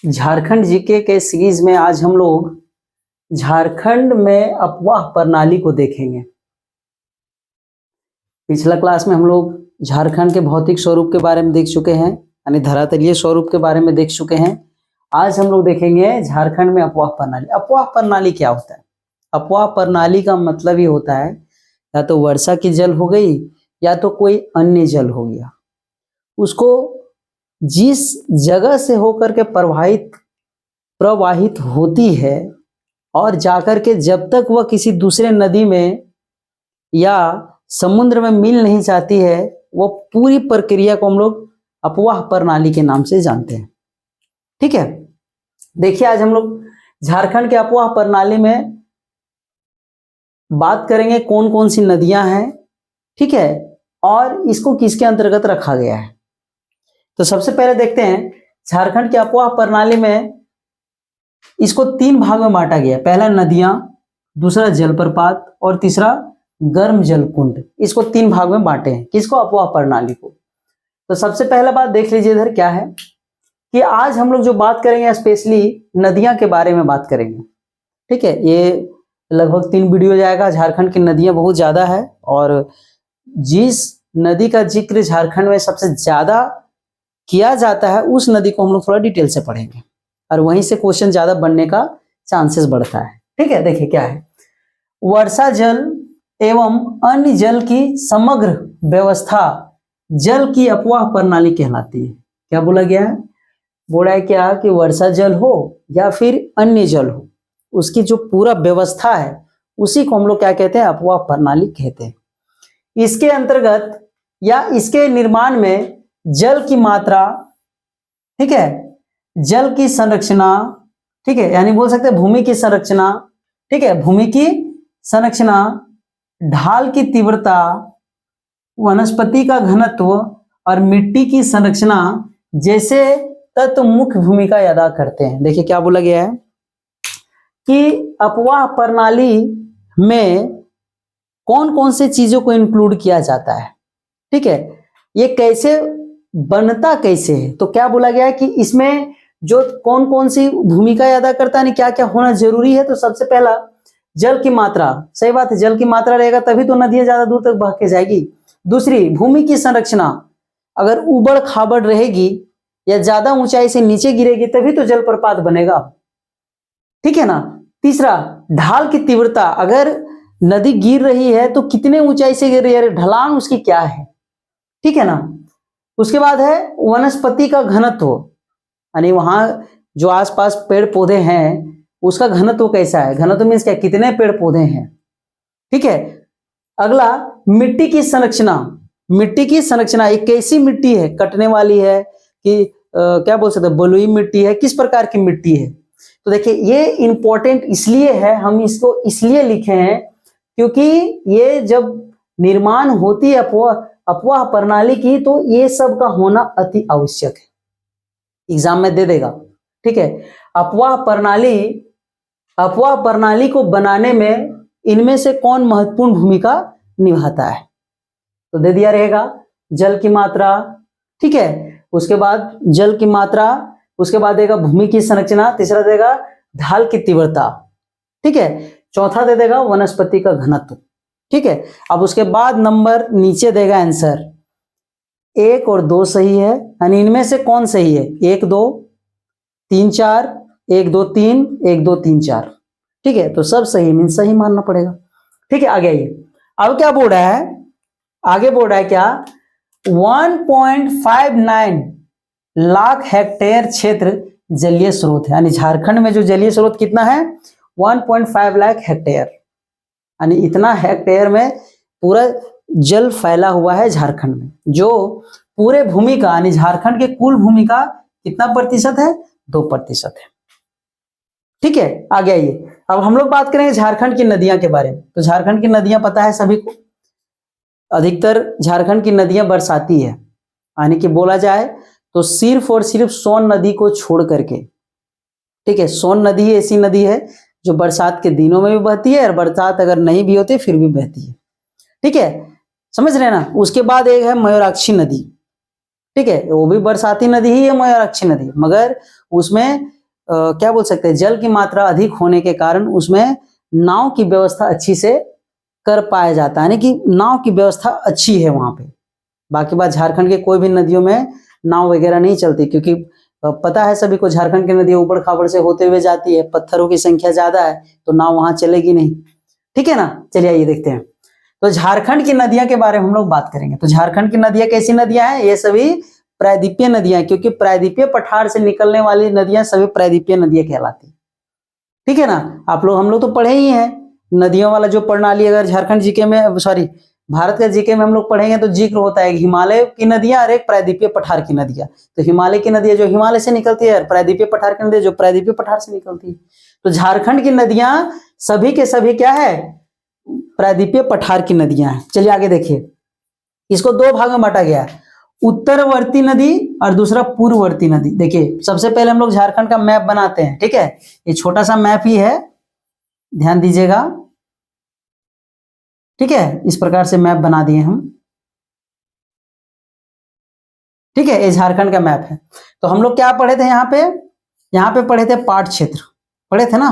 Jharkhand GK के series में आज हम लोग झारखंड में अफवाह प्रणाली को देखेंगे। पिछला क्लास में हम लोग झारखंड के भौतिक स्वरूप के बारे में देख चुके हैं, यानी धरातलीय स्वरूप के बारे में देख चुके हैं। आज हम लोग देखेंगे झारखंड में अफवाह प्रणाली। अफवाह प्रणाली क्या होता है? अफवाह प्रणाली का मतलब ये होता है या तो वर्षा की जल हो गई या तो कोई अन्य जल हो गया, उसको जिस जगह से होकर के प्रवाहित होती है और जाकर के जब तक वह किसी दूसरे नदी में या समुद्र में मिल नहीं जाती है, वो पूरी प्रक्रिया को हम लोग अफवाह प्रणाली के नाम से जानते हैं। ठीक है, देखिए आज हम लोग झारखंड के अफवाह प्रणाली में बात करेंगे कौन कौन सी नदियां हैं, ठीक है, और इसको किसके अंतर्गत रखा गया है। तो सबसे पहले देखते हैं झारखंड के अफवाह प्रणाली में इसको 3 भाग में बांटा गया। पहला नदियां, दूसरा जलप्रपात और तीसरा गर्म जल कुंड। इसको 3 भाग में बांटे हैं, किसको? अफवाह प्रणाली को। तो सबसे पहला बात देख लीजिए इधर क्या है कि आज हम लोग जो बात करेंगे स्पेशली नदियां के बारे में बात करेंगे। ठीक है, ये लगभग 3 वीडियो जाएगा। झारखंड की नदियां बहुत ज्यादा है और जिस नदी का जिक्र झारखंड में सबसे ज्यादा किया जाता है उस नदी को हम लोग थोड़ा डिटेल से पढ़ेंगे और वहीं से क्वेश्चन ज्यादा बनने का चांसेस बढ़ता है। ठीक है, देखिए क्या है। वर्षा जल एवं अन्य जल की समग्र व्यवस्था जल की अफवाह प्रणाली कहलाती है। क्या बोला गया है? बोला है क्या कि वर्षा जल हो या फिर अन्य जल हो, उसकी जो पूरा व्यवस्था है उसी को हम लोग क्या कहते हैं? अफवाह प्रणाली कहते हैं। इसके अंतर्गत या इसके निर्माण में जल की मात्रा, ठीक है, जल की संरचना, ठीक है, यानी बोल सकते हैं भूमि की संरचना, ठीक है, भूमि की संरचना, ढाल की तीव्रता, वनस्पति का घनत्व और मिट्टी की संरचना जैसे तत्व मुख्य भूमिका अदा करते हैं। देखिए क्या बोला गया है कि अफवाह प्रणाली में कौन कौन से चीजों को इंक्लूड किया जाता है। ठीक है, ये कैसे बनता कैसे है? तो क्या बोला गया है कि इसमें जो कौन कौन सी भूमिका अदा करता है, क्या क्या होना जरूरी है। तो सबसे पहला जल की मात्रा, सही बात है, जल की मात्रा रहेगा तभी तो नदियां ज्यादा दूर तक बह के जाएगी। दूसरी भूमि की संरचना, अगर उबड़ खाबड़ रहेगी या ज्यादा ऊंचाई से नीचे गिरेगी तभी तो जलप्रपात बनेगा। ठीक है ना। तीसरा ढाल की तीव्रता, अगर नदी गिर रही है तो कितने ऊंचाई से गिर रही है, ढलान उसकी क्या है। ठीक है ना। उसके बाद है वनस्पति का घनत्व, यानी वहां जो आसपास पेड़ पौधे हैं उसका घनत्व कैसा है। घनत्व मीन्स क्या? कितने पेड़ पौधे हैं। ठीक है। अगला मिट्टी की संरचना। मिट्टी की संरचना, एक कैसी मिट्टी है, कटने वाली है कि क्या बोल सकते हैं, बलुई मिट्टी है, किस प्रकार की मिट्टी है। तो देखिए ये इंपॉर्टेंट इसलिए है, हम इसको इसलिए लिखे हैं क्योंकि ये जब निर्माण होती है अफवाह प्रणाली की तो ये सब का होना अति आवश्यक है, एग्जाम में दे देगा। ठीक है, अफवाह प्रणाली को बनाने में इनमें से कौन महत्वपूर्ण भूमिका निभाता है? तो दे दिया रहेगा जल की मात्रा, ठीक है, उसके बाद जल की मात्रा, उसके बाद देगा भूमि की संरचना, तीसरा देगा ढाल की तीव्रता, ठीक है, चौथा दे देगा वनस्पति का घनत्व। ठीक है, अब उसके बाद नंबर नीचे देगा आंसर 1 और 2 सही है, यानी इनमें से कौन सही है? 1 2 3 4, 1 2 3, 1 2 3 4। ठीक है, तो सब सही मीन सही मानना पड़ेगा। ठीक है, आगे आइए। अब क्या बोल रहा है? आगे बोल रहा है क्या? 1.59 लाख हेक्टेयर क्षेत्र जलीय स्रोत है, यानी झारखंड में जो जलीय स्रोत कितना है? 1.5 लाख हेक्टेयर, यानी इतना हेक्टेयर में पूरा जल फैला हुआ है झारखंड में, जो पूरे भूमि का यानी झारखंड के कुल भूमि का कितना प्रतिशत है? 2% है। ठीक है, आगे आइए। अब हम लोग बात करेंगे झारखंड की नदियां के बारे में। तो झारखंड की नदियां पता है सभी को, अधिकतर झारखंड की नदियां बरसाती है, यानी कि बोला जाए तो सिर्फ और सिर्फ सोन नदी को छोड़ करके। ठीक है, सोन नदी ऐसी नदी है जो बरसात के दिनों में भी बहती है और बरसात अगर नहीं भी होती फिर भी बहती है। ठीक है, समझ रहे ना। उसके बाद एक है मयूराक्षी नदी। ठीक है, वो भी बरसाती नदी ही है मयूराक्षी नदी, मगर उसमें क्या बोल सकते हैं, जल की मात्रा अधिक होने के कारण उसमें नाव की व्यवस्था अच्छी से कर पाया जाता है, यानी कि नाव की व्यवस्था अच्छी है वहां पे। बाकी बात झारखंड के कोई भी नदियों में नाव वगैरह नहीं चलती, क्योंकि पता है सभी को झारखंड की नदियां ऊबड़ खाबड़ से होते हुए जाती है, पत्थरों की संख्या ज्यादा है तो नाव वहां चलेगी नहीं, ठीक है ना। चलिए आइए देखते हैं, तो झारखंड की नदियां के बारे में हम लोग बात करेंगे। तो झारखंड की नदियां कैसी नदियां हैं, ये सभी प्रायद्वीपीय नदियां, क्योंकि प्रायद्वीपीय पठार से निकलने वाली नदियां सभी प्रायद्वीपीय नदियां कहलाती, ठीक है ना। आप लोग हम लोग तो पढ़े ही हैं नदियों वाला जो प्रणाली, अगर झारखंड जीके में सॉरी भारत का जीके में हम लोग पढ़ेंगे तो जिक्र होता है हिमालय की नदियां और एक प्रायद्वीपीय पठार की नदियां। तो हिमालय की नदियां जो हिमालय से निकलती है, प्रायद्वीपीय पठार की नदियां जो प्रायद्वीपीय पठार से निकलती है। तो झारखंड की नदियां सभी के सभी क्या है, प्रायद्वीपीय पठार की नदियां हैं। चलिए आगे देखिए, इसको दो भाग में बांटा गया है, उत्तरवर्ती नदी और दूसरा पूर्ववर्ती नदी। देखिए सबसे पहले हम लोग झारखंड का मैप बनाते हैं, ठीक है, ये छोटा सा मैप ही है, ध्यान दीजिएगा, ठीक है, इस प्रकार से मैप बना दिए हम, ठीक है, ये झारखंड का मैप है। तो हम लोग क्या पढ़े थे यहाँ पे पढ़े थे पाट क्षेत्र, पढ़े थे ना।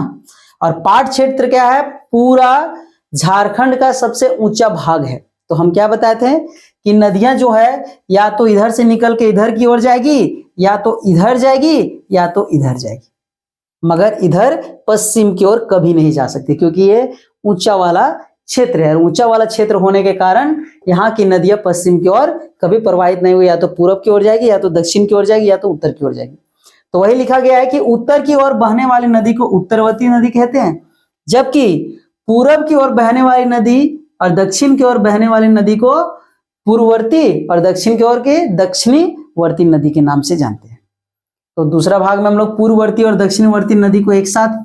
और पाट क्षेत्र क्या है, पूरा झारखंड का सबसे ऊंचा भाग है। तो हम क्या बताए थे कि नदियां जो है या तो इधर से निकल के इधर की ओर जाएगी, या तो इधर जाएगी, या तो इधर जाएगी, मगर इधर पश्चिम की ओर कभी नहीं जा सकती, क्योंकि ये ऊंचा वाला क्षेत्र है। ऊंचा वाला क्षेत्र होने के कारण यहाँ की नदियां पश्चिम की ओर कभी प्रवाहित नहीं हुई, या तो पूरब की ओर जाएगी, या तो दक्षिण की ओर जाएगी, या तो उत्तर की ओर जाएगी। तो वही लिखा गया है कि उत्तर की ओर बहने वाली नदी को उत्तरवर्ती नदी कहते हैं, जबकि पूरब की ओर बहने वाली नदी और दक्षिण की ओर बहने वाली नदी को पूर्ववर्ती और दक्षिण की ओर के दक्षिणीवर्ती नदी के नाम से जानते हैं। तो दूसरा भाग में हम लोग पूर्ववर्ती और दक्षिणवर्ती नदी को एक साथ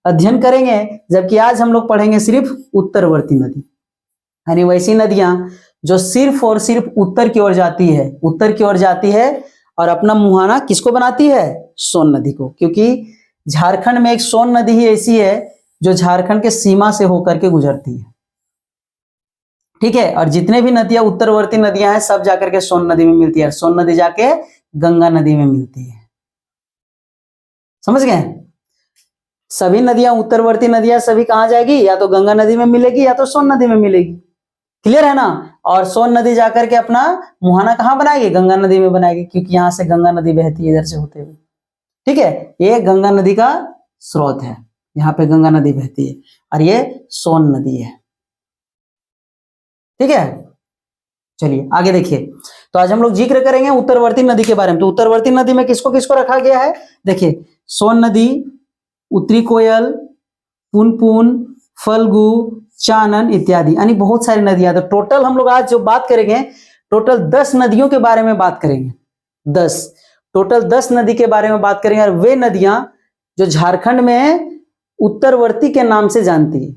अध्ययन करेंगे, जबकि आज हम लोग पढ़ेंगे सिर्फ उत्तरवर्ती नदी, यानी वैसी नदियां जो सिर्फ और सिर्फ उत्तर की ओर जाती है, उत्तर की ओर जाती है और अपना मुहाना किसको बनाती है, सोन नदी को। क्योंकि झारखंड में एक सोन नदी ही ऐसी है जो झारखंड के सीमा से होकर के गुजरती है, ठीक है। और जितने भी नदियां उत्तरवर्ती नदियां हैं सब जाकर के सोन नदी में मिलती है, सोन नदी जाके गंगा नदी में मिलती है, समझ गए। सभी नदियां उत्तरवर्ती नदियां सभी कहां जाएगी, या तो गंगा नदी में मिलेगी या तो सोन नदी में मिलेगी, क्लियर है ना। और सोन नदी जाकर के अपना मुहाना कहां बनाएगी, गंगा नदी में बनाएगी, क्योंकि यहां से गंगा नदी बहती है इधर से होते हुए, ठीक है। ये गंगा नदी का स्रोत है, यहाँ पे गंगा नदी बहती है, और ये सोन नदी है, ठीक है। चलिए आगे देखिए, तो आज हम लोग जिक्र करेंगे उत्तरवर्ती नदी के बारे में। तो उत्तरवर्ती नदी में किसको किसको रखा गया है, देखिए सोन नदी, उत्तरी कोयल, पुनपुन, फल्गु, चानन इत्यादि, यानी बहुत सारी नदियां। तो टोटल हम लोग आज जो बात करेंगे, टोटल 10 नदियों के बारे में बात करेंगे, 10 टोटल 10 नदी के बारे में बात करेंगे, और वे नदियां जो झारखंड में उत्तरवर्ती के नाम से जानती है,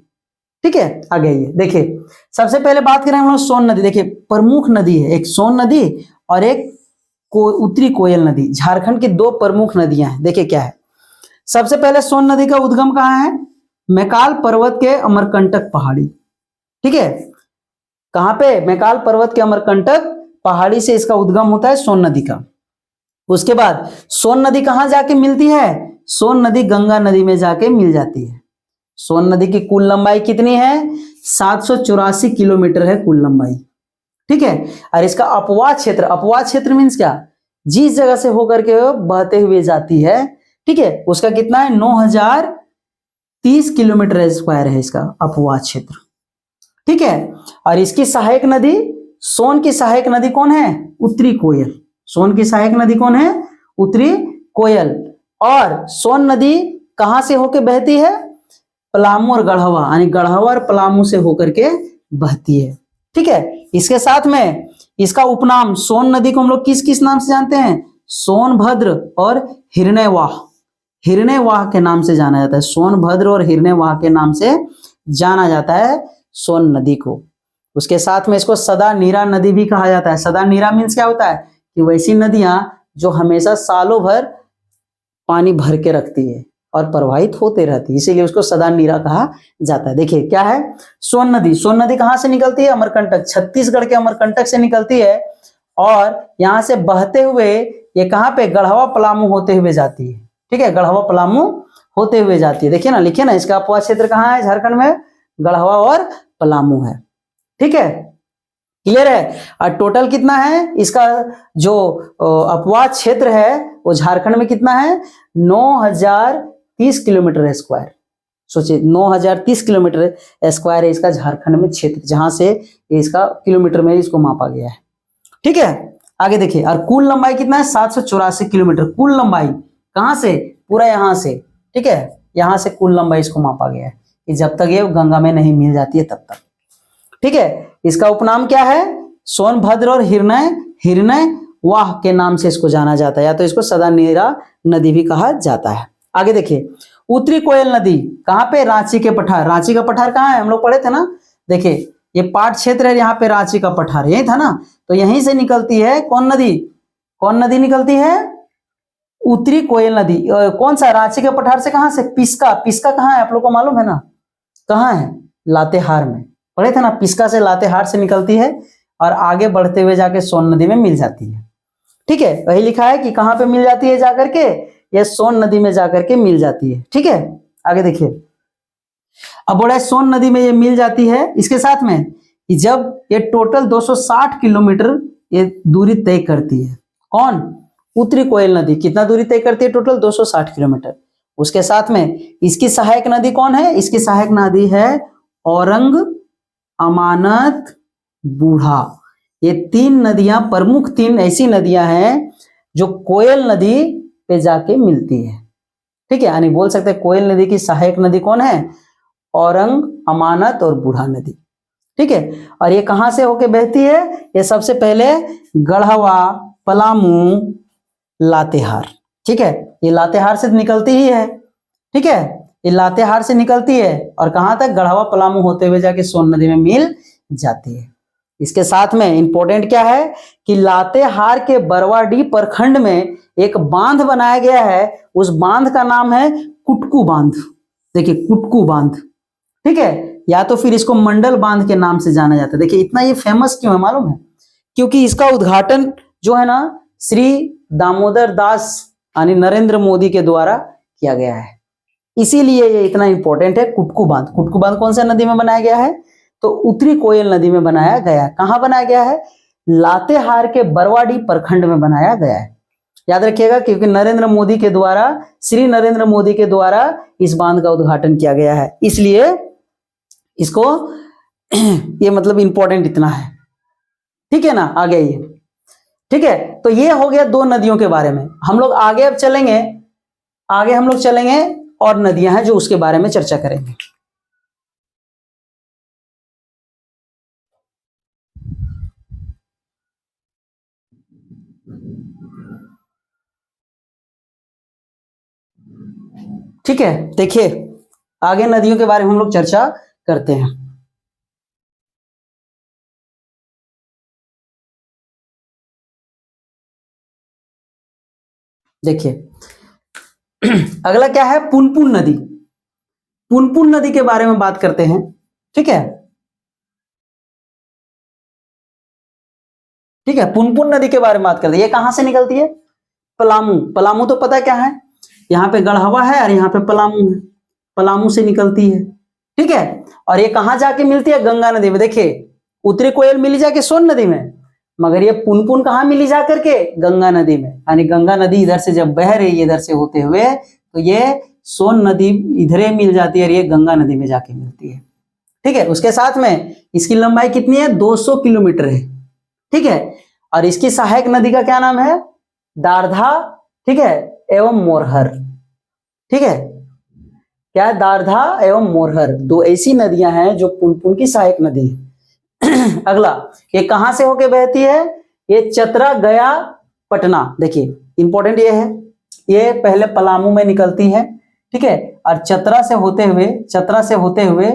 ठीक है। आगे आइए देखिए, सबसे पहले बात करें हम लोग सोन नदी। देखिए प्रमुख नदी है, एक सोन नदी और एक उत्तरी कोयल नदी, झारखंड की दो प्रमुख नदियां हैं। देखिए क्या है, सबसे पहले सोन नदी का उद्गम कहाँ है, मैकाल पर्वत के अमरकंटक पहाड़ी, ठीक है। कहां पे, मैकाल पर्वत के अमरकंटक पहाड़ी से इसका उद्गम होता है सोन नदी का। उसके बाद सोन नदी कहां जाके मिलती है, सोन नदी गंगा नदी में जाके मिल जाती है। सोन नदी की कुल लंबाई कितनी है, 784 किलोमीटर है कुल लंबाई, ठीक है। और इसका अपवाद क्षेत्र मीन्स क्या, जिस जगह से होकर के बहते हुए जाती है, ठीक है, उसका कितना है, 9030 किलोमीटर स्क्वायर है इसका अपवाद क्षेत्र, ठीक है। और इसकी सहायक नदी, सोन की सहायक नदी कौन है, उत्तरी कोयल। सोन की सहायक नदी कौन है, उत्तरी कोयल। और सोन नदी कहां से होकर बहती है, पलामू और गढ़वा, यानी गढ़वा और पलामू से होकर के बहती है, ठीक है। इसके साथ में इसका उपनाम सोन नदी को हम लोग किस किस नाम से जानते हैं, सोनभद्र और हिरण्यवाह, हिरण्यवाह के नाम से जाना जाता है। सोनभद्र और हिरण्यवाह के नाम से जाना जाता है सोन नदी को। उसके साथ में इसको सदा नीरा नदी भी कहा जाता है। सदा नीरा मीन्स क्या होता है, कि वैसी नदियां जो हमेशा सालों भर पानी भर के रखती है और प्रवाहित होते रहती है, इसीलिए उसको सदा नीरा कहा जाता है। देखिए क्या है, सोन नदी, सोन नदी कहां से निकलती है, अमरकंटक, छत्तीसगढ़ के अमरकंटक से निकलती है और यहाँ से बहते हुए ये कहाँ पे गढ़वा पलामू होते हुए जाती है। ठीक है, गढ़वा पलामू होते हुए जाती है। देखिए ना, लिखिए ना, इसका अपवाद क्षेत्र कहाँ है झारखंड में, गढ़वा और पलामू है। ठीक है, क्लियर है। और टोटल कितना है इसका जो अपवाद क्षेत्र है वो झारखंड में कितना है, 9030 किलोमीटर स्क्वायर। सोचिए 9030 किलोमीटर स्क्वायर है इसका झारखंड में क्षेत्र, जहां से इसका किलोमीटर में इसको मापा गया है। ठीक है, आगे देखिए, और कुल लंबाई कितना है, 784 किलोमीटर कुल लंबाई। कहां से, पूरा यहां से। ठीक है, यहां से कुल लंबाई इसको मापा गया है कि जब तक ये गंगा में नहीं मिल जाती है तब तक। ठीक है, इसका उपनाम क्या है, सोनभद्र और हिरण्य वाह के नाम से इसको जाना जाता है, या तो इसको सदा नीरा नदी भी कहा जाता है। आगे देखिए, उत्तरी कोयल नदी कहाँ पे, रांची के पठार। रांची का पठार कहाँ है, हम लोग पढ़े थे ना। देखिए ये पाट क्षेत्र है, यहाँ पे रांची का पठार यही था ना, तो यहीं से निकलती है कौन नदी, कौन नदी निकलती है, उत्तरी कोयल नदी। कौन सा, रांची के पठार से, कहां से, पिस्का। पिस्का कहाँ है आप लोग को मालूम है ना, कहाँ है, लातेहार में, पढ़े थे ना। पिस्का से लातेहार से निकलती है और आगे बढ़ते हुए जाके सोन नदी में मिल जाती है। ठीक है, वही लिखा है कि कहाँ पे मिल जाती है जाकर के, ये सोन नदी में जाकर के मिल जाती है। ठीक है, आगे देखिए, अब बोला सोन नदी में ये मिल जाती है, इसके साथ में जब ये टोटल 260 किलोमीटर ये दूरी तय करती है। कौन, उत्तरी कोयल नदी कितना दूरी तय करती है, टोटल 260 किलोमीटर। उसके साथ में इसकी सहायक नदी कौन है, इसकी सहायक नदी है औरंग, अमानत, बूढ़ा। ये तीन नदियां, प्रमुख तीन ऐसी नदियां हैं जो कोयल नदी पे जाके मिलती है। ठीक है, यानी बोल सकते हैं कोयल नदी की सहायक नदी कौन है, औरंग, अमानत और बूढ़ा नदी। ठीक है, और ये कहां से होके बहती है, ये सबसे पहले गढ़वा, पलामू, लातेहार। ठीक है, ये लातेहार से निकलती ही है। ठीक है, ये लातेहार से निकलती है और कहां तक, गढ़वा पलामू होते हुए जाके सोन नदी में मिल जाती है। इसके साथ में इंपॉर्टेंट क्या है कि लातेहार के बरवाडीह प्रखंड में एक बांध बनाया गया है, उस बांध का नाम है कुटकू बांध। देखिए कुटकू बांध। ठीक है, या तो फिर इसको मंडल बांध के नाम से जाना जाता है। देखिए इतना ये फेमस क्यों है मालूम है, क्योंकि इसका उद्घाटन जो है ना श्री दामोदर दास यानी नरेंद्र मोदी के द्वारा किया गया है, इसीलिए ये इतना इंपॉर्टेंट है। कुटकू बांध, कुटकू बांध कौन सा नदी में बनाया गया है, तो उत्तरी कोयल नदी में बनाया गया है। कहां बनाया गया है, लातेहार के बरवाडीह प्रखंड में बनाया गया है। याद रखिएगा, क्योंकि नरेंद्र मोदी के द्वारा, श्री नरेंद्र मोदी के द्वारा इस बांध का उद्घाटन किया गया है, इसलिए इसको ये मतलब इंपॉर्टेंट इतना है। ठीक है ना, आगे ये। ठीक है, तो ये हो गया दो नदियों के बारे में। हम लोग आगे अब चलेंगे, आगे हम लोग चलेंगे और नदियां हैं जो उसके बारे में चर्चा करेंगे। ठीक है, देखिए आगे नदियों के बारे में हम लोग चर्चा करते हैं। देखिए अगला क्या है, पुनपुन नदी। पुनपुन नदी के बारे में बात करते हैं। ठीक है, ठीक है, पुनपुन नदी के बारे में बात करते हैं। ये कहां से निकलती है, पलामू। पलामू तो पता क्या है, यहाँ पे गढ़वा है और यहाँ पे पलामू है, पलामू से निकलती है। ठीक है, और ये कहां जाके मिलती है, गंगा नदी में। देखिए उत्तरी कोयल मिली जाके सोन नदी में, मगर ये पुनपुन कहां मिली जाकर के, गंगा नदी में। यानी गंगा नदी इधर से जब बह रही है इधर से होते हुए, तो ये सोन नदी इधरे मिल जाती है और ये गंगा नदी में जाके मिलती है। ठीक है, उसके साथ में इसकी लंबाई कितनी है, 200 किलोमीटर है। ठीक है, और इसकी सहायक नदी का क्या नाम है, दारधा, ठीक है, एवं मोरहर। ठीक है, क्या है, दारधा एवं मोरहर, दो ऐसी नदियां हैं जो पुनपुन की सहायक नदी है। अगला, ये कहां से होके बहती है, ये चतरा, गया, पटना। देखिए इंपॉर्टेंट ये है, ये पहले पलामू में निकलती है। ठीक है, और चतरा से होते हुए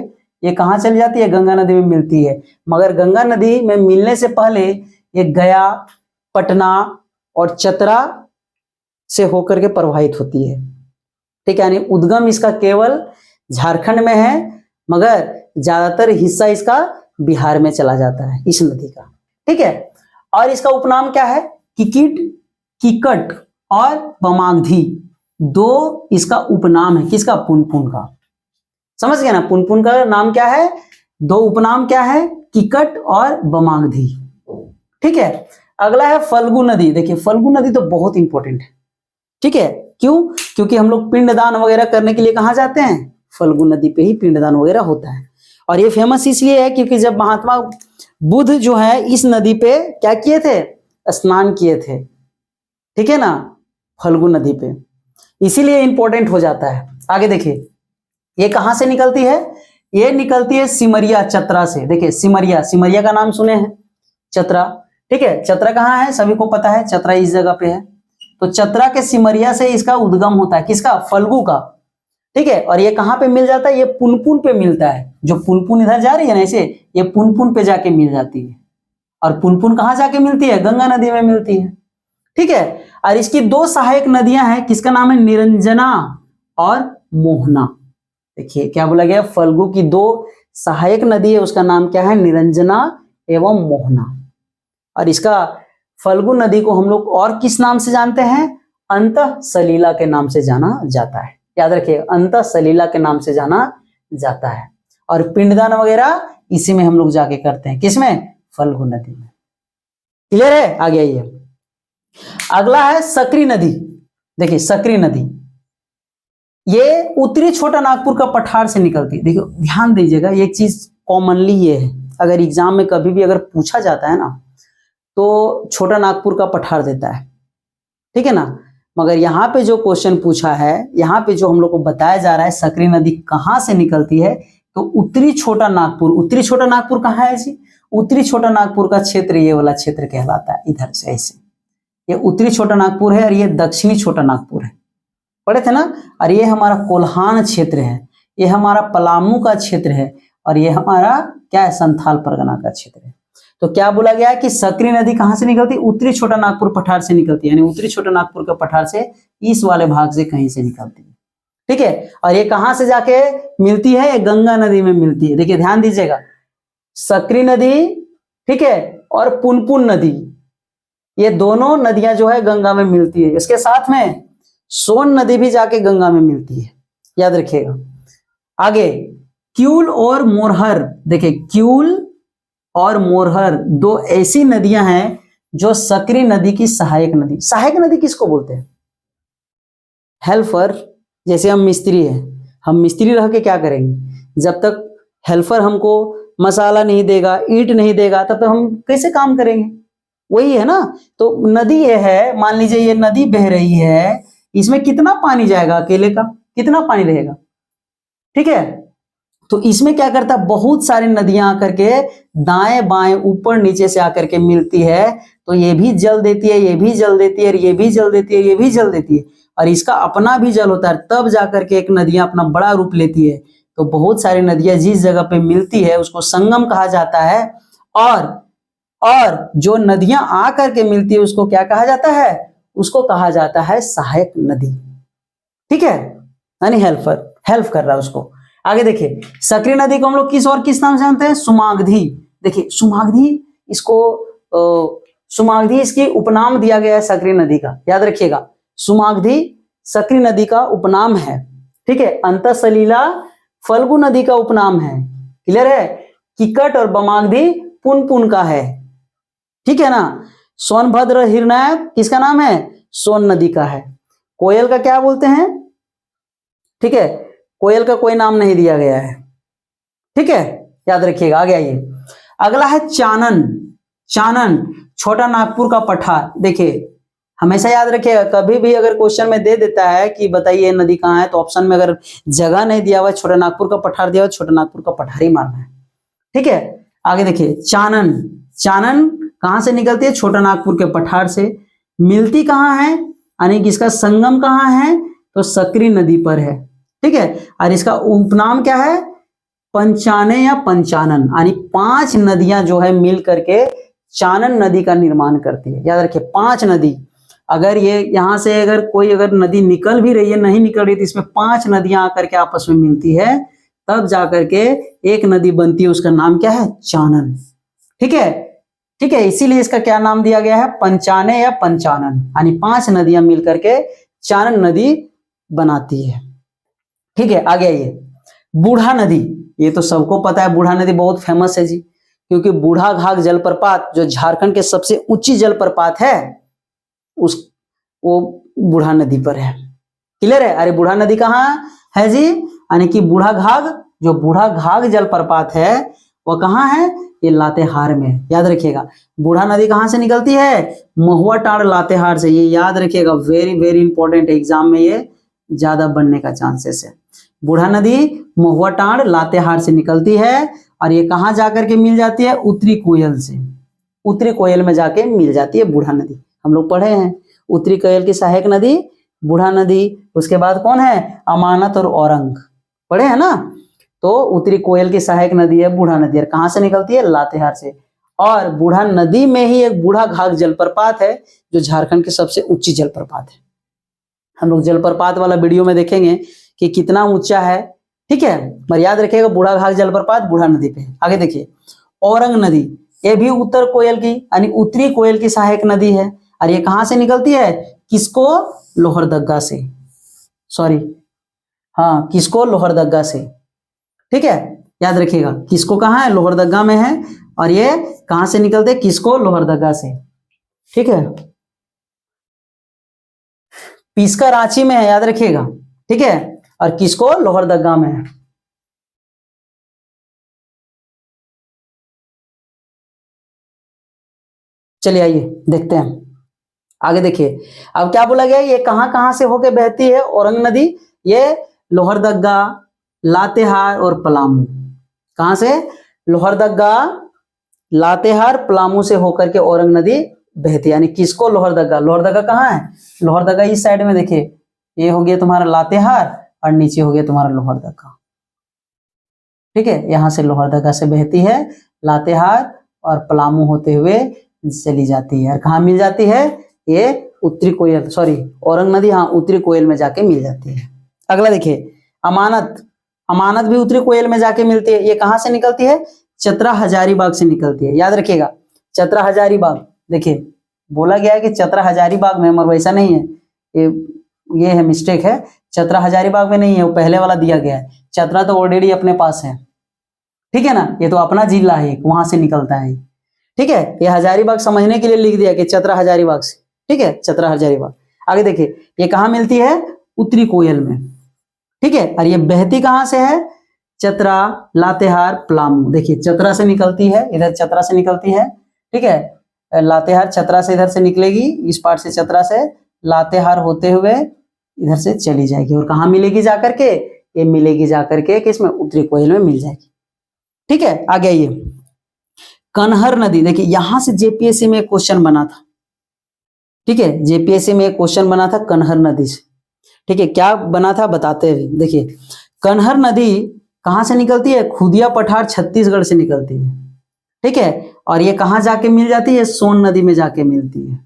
ये कहां चली जाती है, गंगा नदी में मिलती है। मगर गंगा नदी में मिलने से पहले ये गया, पटना और चतरा से होकर के प्रवाहित होती है। ठीक है, यानी उद्गम इसका केवल झारखंड में है, मगर ज्यादातर हिस्सा इसका बिहार में चला जाता है इस नदी का। ठीक है, और इसका उपनाम क्या है? किकिट, किकट और बमागधी, दो इसका उपनाम है। किसका? पुनपुन का। समझ गए ना? पुनपुन का नाम क्या है? दो उपनाम क्या है? किकट और बमागधी। ठीक है, अगला है फल्गु नदी। देखिए फल्गु नदी तो बहुत इंपॉर्टेंट है। ठीक है, क्यों? क्योंकि हम लोग पिंडदान वगैरह करने के लिए कहाँ जाते हैं? फल्गु नदी पे ही पिंडदान वगैरह होता है। और ये फेमस इसलिए है क्योंकि जब महात्मा बुद्ध जो है इस नदी पे क्या किए थे? स्नान किए थे। ठीक है ना, फल्गु नदी पे, इसीलिए इंपॉर्टेंट हो जाता है। आगे देखिए, ये कहां से निकलती है? ये निकलती है सिमरिया, चतरा से। देखिए सिमरिया, सिमरिया का नाम सुने हैं, चतरा। ठीक है, चतरा कहाँ है? सभी को पता है, चतरा इस जगह पे है। तो चतरा के सिमरिया से इसका उद्गम होता है। किसका? फल्गु का। ठीक है, और ये कहाँ पे मिल जाता है? ये पुनपुन पे मिलता है। जो पुनपुन इधर जा रही है ना ऐसे, ये पुनपुन पे जाके मिल जाती है। और पुनपुन कहाँ जाके मिलती है? गंगा नदी में मिलती है। ठीक है, और इसकी दो सहायक नदियां हैं। किसका नाम है? निरंजना और मोहना। देखिए क्या बोला गया? फल्गु की दो सहायक नदी है, उसका नाम क्या है? निरंजना एवं मोहना। और इसका फल्गु नदी को हम लोग और किस नाम से जानते हैं? अंतः सलीला के नाम से जाना जाता है। याद रखिए, अंतः सलीला के नाम से जाना जाता है। और पिंडदान वगैरह इसी में हम लोग जाके करते हैं। किसमें? फल्गु नदी में। क्लियर है? आगे आइए, अगला है सकरी नदी। देखिए सकरी नदी, ये उत्तरी छोटा नागपुर का पठार से निकलती है। देखिए ध्यान दीजिएगा, एक चीज कॉमनली ये है, अगर एग्जाम में कभी भी अगर पूछा जाता है ना, तो छोटा नागपुर का पठार देता है। ठीक है ना, मगर यहाँ पे जो क्वेश्चन पूछा है, यहाँ पे जो हम लोग को बताया जा रहा है सकरी नदी कहाँ से निकलती है, तो उत्तरी छोटा नागपुर। उत्तरी छोटा नागपुर कहाँ है जी? उत्तरी छोटा नागपुर का क्षेत्र ये वाला क्षेत्र कहलाता है। इधर से ऐसे, ये उत्तरी छोटा नागपुर है और ये दक्षिणी छोटा नागपुर है, पढ़े थे ना। और ये हमारा कोल्हान क्षेत्र है, ये हमारा पलामू का क्षेत्र है, और ये हमारा क्या है? संथाल परगना का क्षेत्र है। तो क्या बोला गया है कि सकरी नदी कहां से निकलती है? उत्तरी छोटा नागपुर पठार से निकलती है, यानी उत्तरी छोटा नागपुर के पठार से इस वाले भाग से कहीं से निकलती है। ठीक है, और ये कहां से जाके मिलती है? ये गंगा नदी में मिलती है। देखिए ध्यान दीजिएगा, सकरी नदी, ठीक है, और पुनपुन नदी, ये दोनों नदियां जो है गंगा में मिलती है। इसके साथ में सोन नदी भी जाके गंगा में मिलती है, याद रखिएगा। आगे क्यूल और मोरहर। देखिए क्यूल और मोरहर दो ऐसी नदियां हैं जो सकरी नदी की सहायक नदी। सहायक नदी किसको बोलते हैं? हेल्पर। जैसे हम मिस्त्री हैं, हम मिस्त्री रह के क्या करेंगे? जब तक हेल्पर हमको मसाला नहीं देगा, ईंट नहीं देगा, तब तक हम कैसे काम करेंगे? वही है ना। तो नदी ये है, मान लीजिए ये नदी बह रही है, इसमें कितना पानी जाएगा? अकेले का कितना पानी रहेगा? ठीक है, तो इसमें क्या करता है? बहुत सारी नदियां आकर के दाएं बाएं ऊपर नीचे से आकर के मिलती है, तो ये भी जल देती है, ये भी जल देती है, ये भी जल देती है, ये भी जल देती है, और इसका अपना भी जल होता है। तब जाकर के एक नदियां अपना बड़ा रूप लेती है। तो बहुत सारी नदियां जिस जगह पे मिलती है उसको संगम कहा जाता है, और जो नदियां आकर के मिलती है उसको क्या कहा जाता है? उसको कहा जाता है सहायक नदी। ठीक है, यानी हेल्प कर रहा है उसको। आगे देखिए, सकरी नदी को हम लोग किस और किस नाम से जानते हैं? सुमागधी। देखिए सुमागधी, इसको सुमागधी इसकी उपनाम दिया गया है सकरी नदी का, याद रखिएगा। सुमागधी सकरी नदी का उपनाम है। ठीक है, अंतः सलीला फल्गु नदी का उपनाम है। क्लियर है? किकट और बमागधी पुनपुन का है। ठीक है ना। सोनभद्र हिरनायक किसका नाम है? सोन नदी का है। कोयल का क्या बोलते हैं? ठीक है, कोयल का कोई नाम नहीं दिया गया है। ठीक है, याद रखिएगा। आगे आइए, अगला है चानन। चानन छोटा नागपुर का पठार। देखिए हमेशा याद रखिएगा, कभी भी अगर क्वेश्चन में दे देता है कि बताइए नदी कहाँ है, तो ऑप्शन में अगर जगह नहीं दिया हुआ, छोटा नागपुर का पठार दिया हुआ, छोटा नागपुर का पठार ही मारना है। ठीक है, आगे देखिए, चानन। चानन कहां से निकलती है? छोटा नागपुर के पठार से। मिलती कहाँ है, यानी कि इसका संगम कहाँ है? तो सकरी नदी पर है। ठीक है, और इसका उपनाम क्या है? पंचाने या पंचानन, यानी 5 नदियां जो है मिल करके चानन नदी का निर्माण करती है। याद रखिए 5 नदी। अगर ये यहां से अगर कोई अगर नदी निकल भी रही है, नहीं निकल रही, तो इसमें 5 नदियां आकर के आपस में मिलती है, तब जाकर के एक नदी बनती है, उसका नाम क्या है? चानन। ठीक है, ठीक है, इसीलिए इसका क्या नाम दिया गया है, पंचाने या पंचानन, यानी 5 नदियां मिलकर के चानन नदी बनाती है। ठीक है, आगे आइए, बूढ़ा नदी, ये तो सबको पता है, बूढ़ा नदी बहुत फेमस है जी, क्योंकि बूढ़ा घाघ जलप्रपात जो झारखंड के सबसे ऊंची जलप्रपात है, उस वो बूढ़ा नदी पर है। क्लियर है? अरे बूढ़ा नदी कहाँ है जी, यानी कि बूढ़ा घाघ, जो बूढ़ा घाघ जलप्रपात है वो कहाँ है, ये लातेहार में, याद रखिएगा। बूढ़ा नदी कहाँ से निकलती है, महुआ टांड़ लातेहार से, ये याद रखिएगा, वेरी वेरी इंपॉर्टेंट, एग्जाम में ये ज्यादा बनने का चांसेस है। बूढ़ा नदी महुआ टांड़ लातेहार से निकलती है, और ये कहाँ जाकर के मिल जाती है, उत्तरी कोयल से, उत्तरी कोयल में जाके मिल जाती है बूढ़ा नदी। हम लोग पढ़े हैं उत्तरी कोयल की सहायक नदी बूढ़ा नदी, उसके बाद कौन है, अमानत और औरंग, पढ़े हैं ना। तो उत्तरी कोयल की सहायक नदी है बूढ़ा नदी, और कहाँ से निकलती है, लातेहार से। और बूढ़ा नदी में ही एक बूढ़ा घाघ जलप्रपात है, जो झारखंड की सबसे ऊंची जलप्रपात है। हम लोग जलप्रपात वाला वीडियो में देखेंगे कि कितना ऊंचा है। ठीक है, पर याद रखिएगा बूढ़ा घाघ जलप्रपात बूढ़ा नदी पे। आगे देखिए, औरंग नदी, ये भी उत्तर कोयल की यानी उत्तरी कोयल की सहायक नदी है, और ये कहाँ से निकलती है, किसको, लोहरदगा से, सॉरी हाँ, किसको, लोहरदगा से। ठीक है, याद रखिएगा, किसको कहाँ है, लोहरदगा में है, और ये कहाँ से निकलते, किसको, लोहरदगा से। ठीक है, पिस्का रांची में है, याद रखिएगा। ठीक है, और किसको, लोहरदगा में है। चलिए आइए देखते हैं, आगे देखिए। अब क्या बोला गया, ये कहाँ कहाँ से होके बहती है औरंग नदी, ये लोहरदगा, लातेहार और पलामू। कहाँ से, लोहरदगा, लातेहार, पलामू से होकर के औरंग नदी बहती है, यानी किसको, लोहरदगा। लोहरदगा कहाँ है, लोहरदगा इस साइड में देखिए, ये हो गया तुम्हारा लातेहार, और नीचे हो गया तुम्हारा लोहरदगा। ठीक है, यहां से लोहरदगा से बहती है, लातेहार और पलामू होते हुए चली जाती है, और कहाँ मिल जाती है, ये उत्तरी कोयल, सॉरी औरंग नदी, हाँ उत्तरी कोयल में जाके मिल जाती है। अगला देखिए, अमानत, अमानत भी उत्तरी कोयल में जाके मिलती है। ये कहाँ से निकलती है, चतरा हजारीबाग से निकलती है, याद रखिएगा, चतरा हजारीबाग। देखिए बोला गया है कि चतरा हजारीबाग में, मगर वैसा नहीं है, ये है मिस्टेक है, चतरा हजारीबाग में नहीं है, वो पहले वाला दिया गया है। चतरा तो ऑलरेडी अपने पास है, ठीक है ना, ये तो अपना जिला है, वहां से निकलता है। ठीक है, ये हजारीबाग समझने के लिए लिख दिया कि चतरा हजारीबाग से। ठीक है, चतरा हजारीबाग। आगे देखिए, ये कहाँ मिलती है, उत्तरी कोयल में। ठीक है, और ये बहती कहाँ से है, चतरा, लातेहार, पलामू। देखिए चतरा से निकलती है, इधर चतरा से निकलती है। ठीक है, लातेहार चतरा से इधर से निकलेगी, इस पार से चतरा से लातेहार होते हुए इधर से चली जाएगी, और कहाँ मिलेगी जाकर के, ये मिलेगी जाकर के किसमें, उत्तरी कोयल में मिल जाएगी। ठीक है, आगे आइए, कनहर नदी। देखिए यहां से जेपीएससी में एक क्वेश्चन बना था। ठीक है, जेपीएससी में एक क्वेश्चन बना था कनहर नदी से। ठीक है, क्या बना था बताते हैं। देखिए कनहर नदी कहां से निकलती है, खुदिया पठार छत्तीसगढ़ से निकलती है। ठीक है, और ये कहां जाके मिल जाती है, सोन नदी में जाके मिलती है।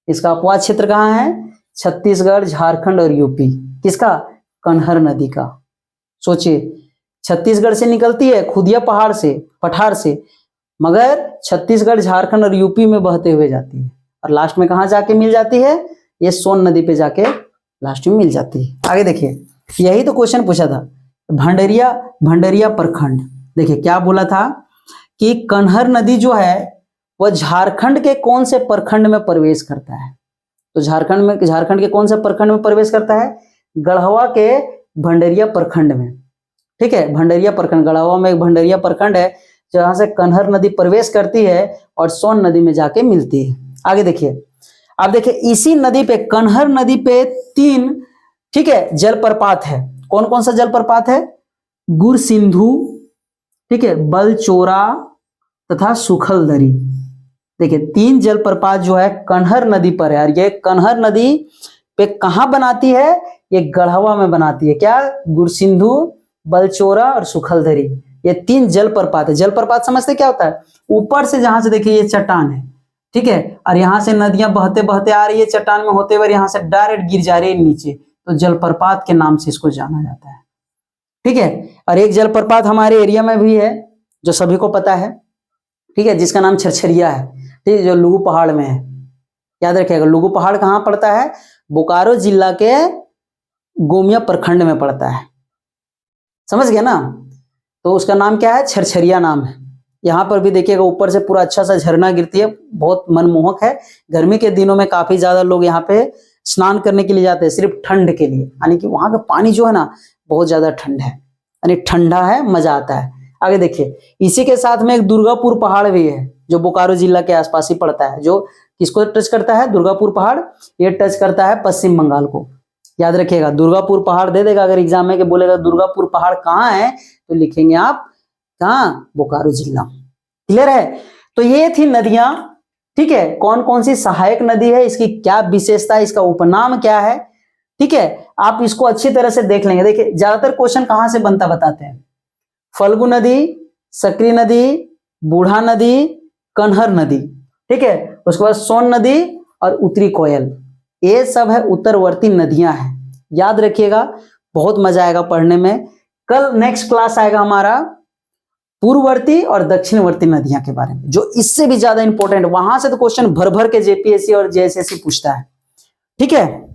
इसका अपवाद क्षेत्र कहाँ है, छत्तीसगढ़, झारखंड और यूपी। किसका, कनहर नदी का। सोचिए, छत्तीसगढ़ से निकलती है खुदिया पहाड़ से, पठार से, मगर छत्तीसगढ़, झारखंड और यूपी में बहते हुए जाती है, और लास्ट में कहाँ जाके मिल जाती है, ये सोन नदी पे जाके लास्ट में मिल जाती है। आगे देखिए, यही तो क्वेश्चन पूछा था, भंडरिया, भंडरिया प्रखंड। देखिए क्या बोला था कि कनहर नदी जो है वह झारखंड के कौन से प्रखंड में प्रवेश करता है। तो झारखंड के कौन से प्रखंड में प्रवेश करता है, गढ़वा के भंडरिया प्रखंड में। ठीक है, भंडरिया प्रखंड, गढ़वा में एक भंडरिया प्रखंड है जहां से कनहर नदी प्रवेश करती है और सोन नदी में जाके मिलती है। आगे देखिए, अब देखिए इसी नदी पे, कनहर नदी पे 3, ठीक है, जलप्रपात है। कौन कौन सा जलप्रपात है, गुरसिंधु, ठीक है, बलचोरा तथा सुखलदरी। देखिए 3 जलप्रपात जो है कनहर नदी पर है, और ये कनहर नदी पे कहां बनाती है, ये गढ़वा में बनाती है। क्या, गुरसिंधु, बलचोरा और सुखलदरी, ये 3 जलप्रपात है। जलप्रपात समझते क्या होता है, ऊपर से जहां से देखिए ये चट्टान है, ठीक है, और यहां से नदियां बहते बहते आ रही है चट्टान में होते हुए, यहां से डायरेक्ट गिर जा रही है नीचे, तो जलप्रपात के नाम से इसको जाना जाता है। ठीक है, और एक जलप्रपात हमारे एरिया में भी है जो सभी को पता है, ठीक है, जिसका नाम छरछरिया है, ठीक है, जो लुगु पहाड़ में है। याद रखिएगा, लुगु पहाड़ कहाँ पड़ता है? बोकारो जिला के गोमिया प्रखंड में पड़ता है। समझ गए ना? तो उसका नाम क्या है? छरछरिया नाम है। यहाँ पर भी देखिएगा ऊपर से पूरा अच्छा सा झरना गिरती है, बहुत मनमोहक है। गर्मी के दिनों में काफी ज्यादा लोग यहाँ पे स्नान करने के लिए जाते हैं, सिर्फ ठंड के लिए, यानी कि वहां का पानी जो है ना बहुत ज्यादा ठंड है, यानी ठंडा है, मजा आता है। आगे देखिए, इसी के साथ में एक दुर्गापुर पहाड़ भी है जो बोकारो जिला के आसपास ही पड़ता है, जो किसको टच करता है? दुर्गापुर पहाड़, ये टच करता है पश्चिम बंगाल को। याद रखिएगा, दुर्गापुर पहाड़ दे देगा अगर एग्जाम में कि बोलेगा दुर्गापुर पहाड़ कहाँ है, तो लिखेंगे आप कहाँ? बोकारो जिला। क्लियर है? तो ये थी नदियां, ठीक है, कौन कौन सी सहायक नदी है, इसकी क्या विशेषता है, इसका उपनाम क्या है, ठीक है, आप इसको अच्छी तरह से देख लेंगे। देखिए ज्यादातर क्वेश्चन कहां से बनता बताते हैं? फल्गु नदी, सकरी नदी, बूढ़ा नदी, कन्हर नदी, ठीक है, उसके बाद सोन नदी और उत्तरी कोयल, ये सब है उत्तरवर्ती नदियां हैं। याद रखिएगा, बहुत मजा आएगा पढ़ने में। कल नेक्स्ट क्लास आएगा हमारा पूर्ववर्ती और दक्षिणवर्ती नदियां के बारे में, जो इससे भी ज्यादा इंपॉर्टेंट, वहां से तो क्वेश्चन भर भर के जेपीएससी और जेएसएससी पूछता है। ठीक है।